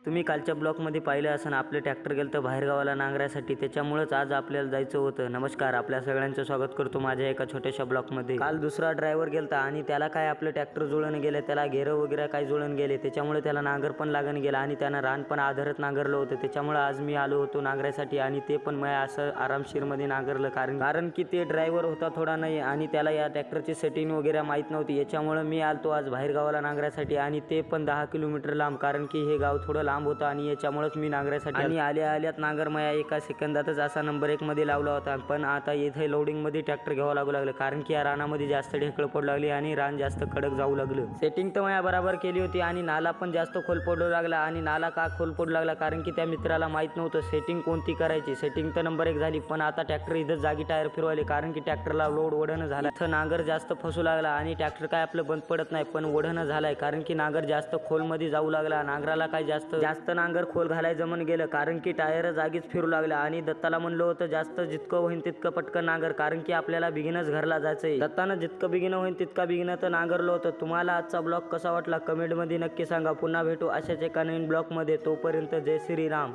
तुम्ही कालच्या ब्लॉगमध्ये पाहिलं असन आपलं ट्रॅक्टर गेलं तर बाहेरगावाला नांगरासाठी, त्याच्यामुळेच आज आपल्याला जायचं होतं। नमस्कार, आपल्या सगळ्यांचं स्वागत करतो माझ्या एका छोट्याशा ब्लॉगमध्ये। काल दुसरा ड्रायव्हर गेलता आणि त्याला काय आपलं ट्रॅक्टर जुळून गेलं, त्याला घेरं वगैरे काय जुळून गेले, त्याच्यामुळे त्याला नांगर पण लागण गेला आणि त्यानं रान पण आधारत नांगरलं होतं। त्याच्यामुळे आज मी आलो होतो नांगरासाठी आणि ते पण मी असं आरामशीरमध्ये नांगरलं, कारण की ते ड्रायव्हर होता थोडा नाही आणि त्याला या ट्रॅक्टरची सेटिंग वगैरे माहीत नव्हती। याच्यामुळे मी आलतो आज बाहेरगावाला नांगरासाठी आणि ते पण 10 किलोमीटर लांब, कारण की हे गाव थोडं लांब होतं आणि याच्यामुळेच मी नांगरासाठी आणि आल्यात नांगर मया एका सेकंदातच असा नंबर 1 मध्ये लावला होता। पण आता इथे लोडिंग मध्ये ट्रॅक्टर घ्यावं लागू लागलं, कारण की या रानामध्ये जास्त ढेकळ पडू लागली आणि रान जास्त कडक जाऊ लागलं। सेटिंग तर मया बराबर केली होती आणि नाला पण जास्त खोल पडू लागला। आणि नाला का खोल पडू लागला, कारण की त्या मित्राला माहित नव्हतं सेटिंग कोणती करायची। सेटिंग तर नंबर 1 झाली, पण आता ट्रॅक्टर इथं जागी टायर फिरवायले, कारण की ट्रॅक्टरला लोड ओढणं झाला। इथं नांगर जास्त फसू लागला आणि ट्रॅक्टर काय आपलं बंद पडत नाही, पण ओढणं झालाय, कारण की नांगर जास्त खोल मध्ये जाऊ लागला। नांगराला काय जास्त नांगर खोल घालाय जमून गेलं, कारण की टायर जागीच फिरू लागला। आणि दत्ताला म्हणलं होतं जास्त जितकं होईन तितकं पटकन नांगर, कारण की आपल्याला बिगिनच घरला जायचंय। दत्तानं जितकं बिगिन होईन तितका बिगिन तर नांगरलं होतं। तुम्हाला आजचा ब्लॉग कसा वाटला कमेंट मध्ये नक्की सांगा। पुन्हा भेटू अशाच एका नवीन ब्लॉग मध्ये, तोपर्यंत जय श्रीराम।